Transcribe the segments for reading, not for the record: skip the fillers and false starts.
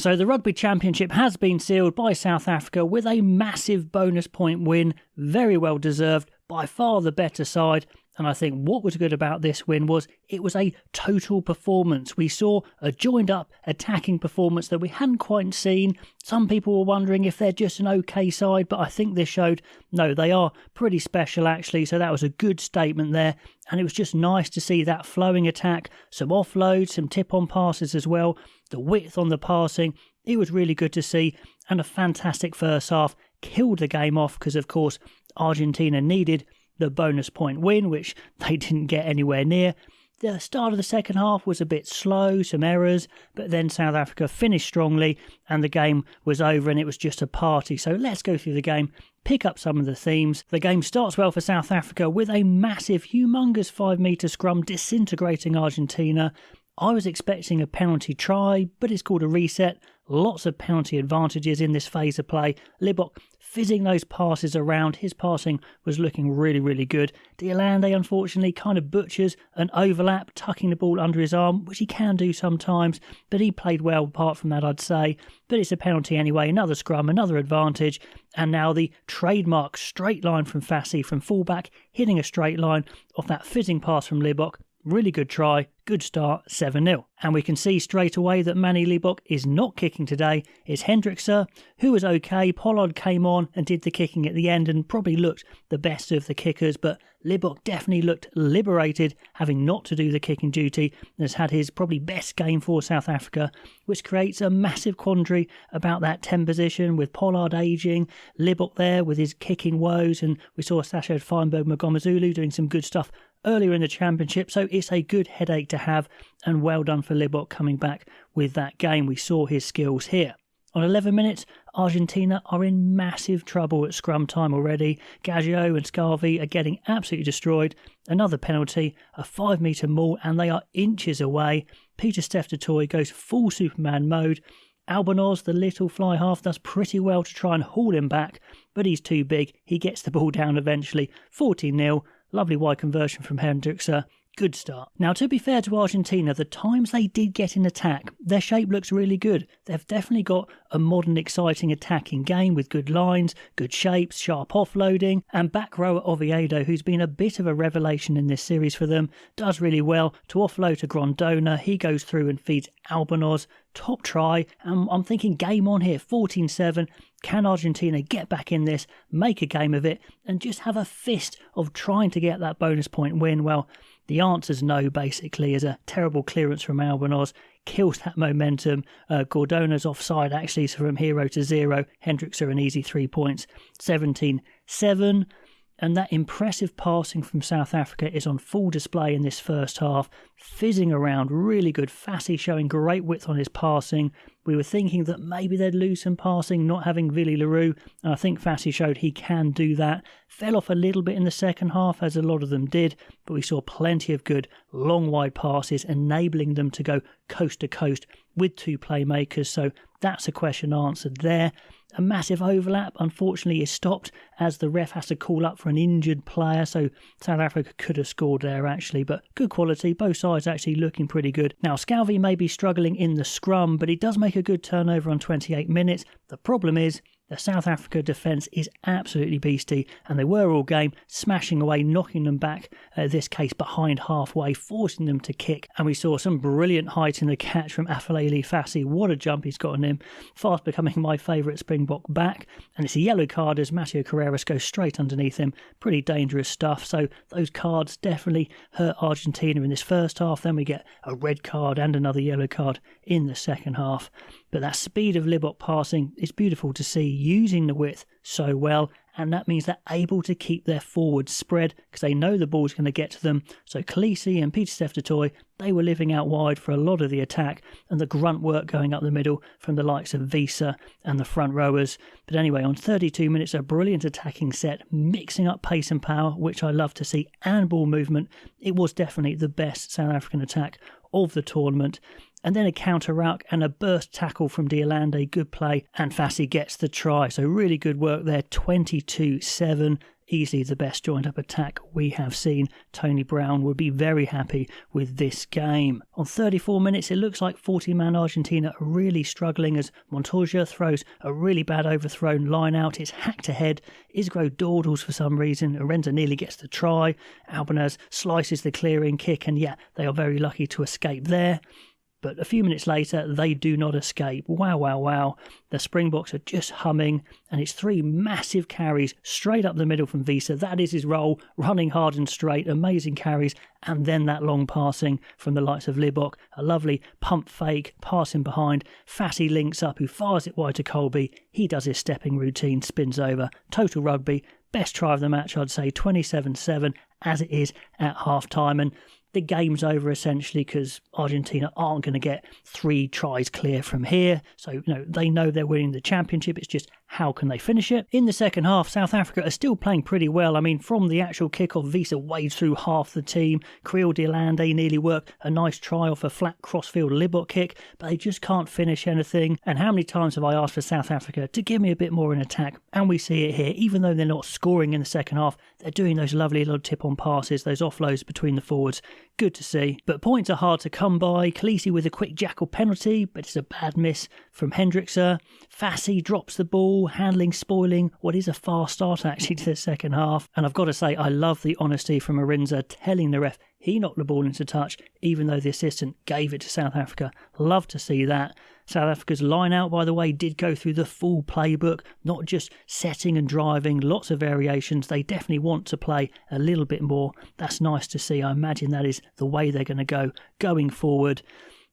So the Rugby Championship has been sealed by South Africa with a massive bonus point win, very well deserved, by far the better side. And I think what was good about this win was it was a total performance. We saw a joined up attacking performance that we hadn't quite seen. Some people were wondering if they're just an okay side, but I think this showed, no, they are pretty special actually. So that was a good statement there. And it was just nice to see that flowing attack, some offloads, some tip-on passes as well, the width on the passing. It was really good to see, and a fantastic first half. Killed the game off because, of course, Argentina needed the bonus point win, which they didn't get anywhere near. The start of the second half was a bit slow, some errors, but then South Africa finished strongly and the game was over and it was just a party. So let's go through the game, pick up some of the themes. The game starts well for South Africa with a massive, humongous 5-metre scrum disintegrating Argentina. I was expecting a penalty try, but it's called a reset. Lots of penalty advantages in this phase of play. Libbok fizzing those passes around. His passing was looking really, really good. Deolande, unfortunately, kind of butchers an overlap, tucking the ball under his arm, which he can do sometimes, but he played well apart from that, I'd say. But it's a penalty anyway. Another scrum, another advantage. And now the trademark straight line from Fassi from fullback, hitting a straight line off that fizzing pass from Libbok. Really good try, good start, 7-0. And we can see straight away that Manny Libbok is not kicking today. It's Hendrikse, who was okay. Pollard came on and did the kicking at the end and probably looked the best of the kickers, but Libbok definitely looked liberated, having not to do the kicking duty, and has had his probably best game for South Africa, which creates a massive quandary about that 10 position with Pollard ageing, Libbok there with his kicking woes, and we saw Sasha Feinberg Magomazulu doing some good stuff earlier in the championship, so it's a good headache to have, and well done for Libbok coming back with that game. We saw his skills here. On 11 minutes, Argentina are in massive trouble at scrum time already. Gaggio and Scarvi are getting absolutely destroyed. Another penalty, a 5-metre maul, and they are inches away. Pieter-Steph du Toit goes full Superman mode. Albanos, the little fly half, does pretty well to try and haul him back, but he's too big. He gets the ball down eventually. 14-0. Lovely wide conversion from Hendrikse. Good start. Now, to be fair to Argentina, the times they did get in attack, their shape looks really good. They've definitely got a modern, exciting attacking game with good lines, good shapes, sharp offloading, and back rower Oviedo, who's been a bit of a revelation in this series for them, does really well to offload to Grondona. He goes through and feeds Albanos. Top try, and I'm thinking game on here, 14-7. Can Argentina get back in this, make a game of it, and just have a fist of trying to get that bonus point win? Well, the answer's no, basically, as a terrible clearance from Albanos kills that momentum. Gordona's offside, actually, so from 0 to 0. Hendrikse an easy 3 points. 17-7. And that impressive passing from South Africa is on full display in this first half. Fizzing around, really good. Fassi showing great width on his passing. We were thinking that maybe they'd lose some passing, not having Willy Leroux, and I think Fassi showed he can do that. Fell off a little bit in the second half, as a lot of them did, but we saw plenty of good long wide passes, enabling them to go coast to coast with two playmakers, so that's a question answered there. A massive overlap, unfortunately, is stopped as the ref has to call up for an injured player, so South Africa could have scored there actually, but good quality, both sides actually looking pretty good. Now, Scalvi may be struggling in the scrum, but he does make a good turnover on 28 minutes. The problem is the South Africa defence is absolutely beastly, and they were all game, smashing away, knocking them back, this case behind halfway, forcing them to kick. And we saw some brilliant height in the catch from Afalele Fassi. What a jump he's got on him. Fast becoming my favourite Springbok back. And it's a yellow card as Mateo Carreras goes straight underneath him. Pretty dangerous stuff. So those cards definitely hurt Argentina in this first half. Then we get a red card and another yellow card in the second half. But that speed of Libbok passing is beautiful to see, using the width so well, and that means they're able to keep their forwards spread because they know the ball's going to get to them. So Khaleesi and Pieter-Steph du Toit, they were living out wide for a lot of the attack, and the grunt work going up the middle from the likes of Visa and the front rowers. But anyway, on 32 minutes, a brilliant attacking set, mixing up pace and power, which I love to see, and ball movement. It was definitely the best South African attack of the tournament. And then a counter ruck and a burst tackle from Deolande, good play, and Fassi gets the try. So really good work there, 22-7. easily the best joined-up attack we have seen. Tony Brown would be very happy with this game. On 34 minutes, it looks like 40-man Argentina are really struggling as Montoya throws a really bad overthrown line out. It's hacked ahead. Isgro dawdles for some reason. Arenza nearly gets the try. Albanaz slices the clearing kick, and yeah, they are very lucky to escape there. But a few minutes later, they do not escape. Wow, wow, wow. The Springboks are just humming, and it's 3 massive carries straight up the middle from Visa. That is his role, running hard and straight, amazing carries, and then that long passing from the likes of Libok. A lovely pump fake, passing behind. Fassi links up, who fires it wide to Kolbe. He does his stepping routine, spins over. Total Rugby. Best try of the match, I'd say, 27-7, as it is at half-time. And the game's over essentially because Argentina aren't going to get 3 tries clear from here. So, they know they're winning the championship. It's just how can they finish it? In the second half, South Africa are still playing pretty well. I mean, from the actual kickoff, Visa wades through half the team. Creel de Lande nearly worked a nice try off a flat crossfield Libok kick, but they just can't finish anything. And how many times have I asked for South Africa to give me a bit more in attack? And we see it here. Even though they're not scoring in the second half, they're doing those lovely little tip-on passes, those offloads between the forwards. Good to see. But points are hard to come by. Khaleesi with a quick jackal penalty, but it's a bad miss from Hendrickse. Fassi drops the ball, handling, spoiling what is a fast start actually to the second half. And I've got to say, I love the honesty from Arinza telling the ref he knocked the ball into touch, even though the assistant gave it to South Africa. Love to see that. South Africa's line out, by the way, did go through the full playbook, not just setting and driving, lots of variations. They definitely want to play a little bit more. That's nice to see. I imagine that is the way they're going to go going forward.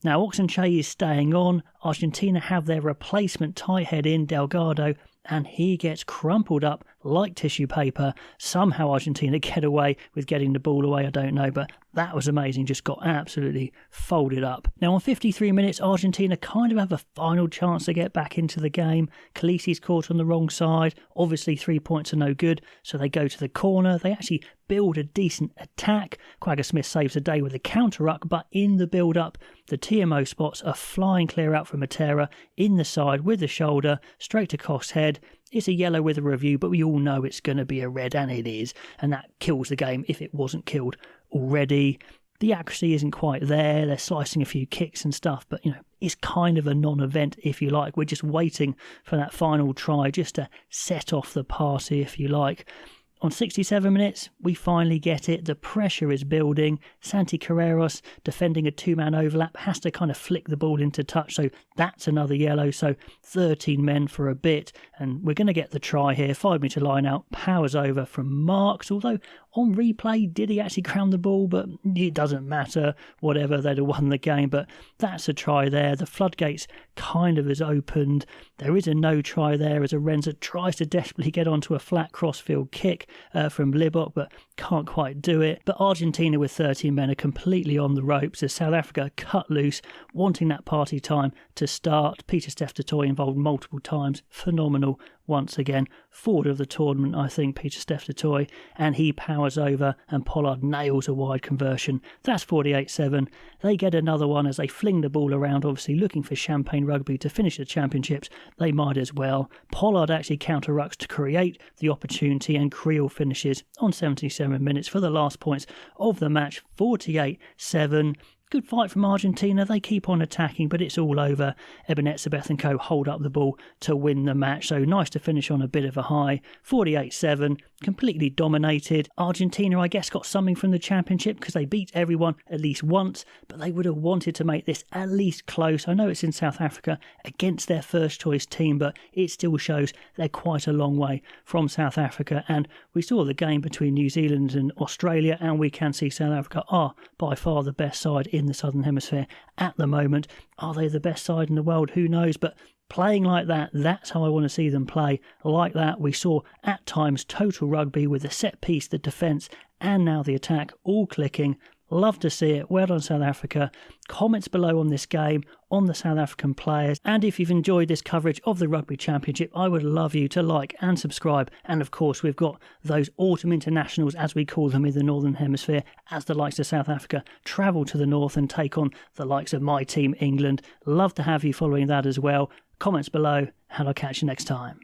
Now, Oxenche is staying on. Argentina have their replacement tight head in, Delgado, and he gets crumpled up like tissue paper. Somehow Argentina get away with getting the ball away, I don't know, but that was amazing, just got absolutely folded up. Now on 53 minutes, Argentina kind of have a final chance to get back into the game. Khaleesi's caught on the wrong side. Obviously 3 points are no good, so they go to the corner. They actually build a decent attack. Quagga Smith saves the day with a counter-ruck, but in the build-up, the TMO spots a flying clear out from Matera in the side with the shoulder, straight to Koch's head. It's a yellow with a review, but we all know it's going to be a red, and it is. And that kills the game if it wasn't killed already. The accuracy isn't quite there. They're slicing a few kicks and stuff, but, it's kind of a non-event, if you like. We're just waiting for that final try just to set off the party, if you like. On 67 minutes, we finally get it. The pressure is building. Santi Carreras, defending a 2-man overlap, has to kind of flick the ball into touch. So that's another yellow. So 13 men for a bit. And we're going to get the try here. 5-metre line out. Powers over from Marks. Although on replay, did he actually ground the ball? But it doesn't matter. Whatever, they'd have won the game. But that's a try there. The floodgates kind of is opened. There is a no try there as Arinza tries to desperately get onto a flat crossfield kick from Libok, but can't quite do it. But Argentina with 13 men are completely on the ropes as South Africa cut loose, wanting that party time to start. Pieter-Steph du Toit involved multiple times. Phenomenal once again. Forward of the tournament, I think, Pieter-Steph du Toit, and he powers over and Pollard nails a wide conversion. That's 48-7. They get another one as they fling the ball around, obviously looking for Champagne Rugby to finish the championships. They might as well. Pollard actually counter-rucks to create the opportunity, and Creel finishes on 77 minutes for the last points of the match. 48-7. Good fight from Argentina. They keep on attacking, but it's all over. Ebenezer and co hold up the ball to win the match. So nice to finish on a bit of a high. 48-7, completely dominated. Argentina, I guess, got something from the championship because they beat everyone at least once, but they would have wanted to make this at least close. I know it's in South Africa against their first choice team, but it still shows they're quite a long way from South Africa. And we saw the game between New Zealand and Australia, and we can see South Africa are by far the best side in the Southern Hemisphere at the moment. Are they the best side in the world? Who knows? But playing like that, that's how I want to see them play. Like that, we saw at times total rugby with the set piece, the defence, and now the attack all clicking. Love to see it. Well done, South Africa. Comments below on this game, on the South African players. And if you've enjoyed this coverage of the Rugby Championship, I would love you to like and subscribe. And of course, we've got those autumn internationals, as we call them in the Northern Hemisphere, as the likes of South Africa travel to the north and take on the likes of my team, England. Love to have you following that as well. Comments below, and I'll catch you next time.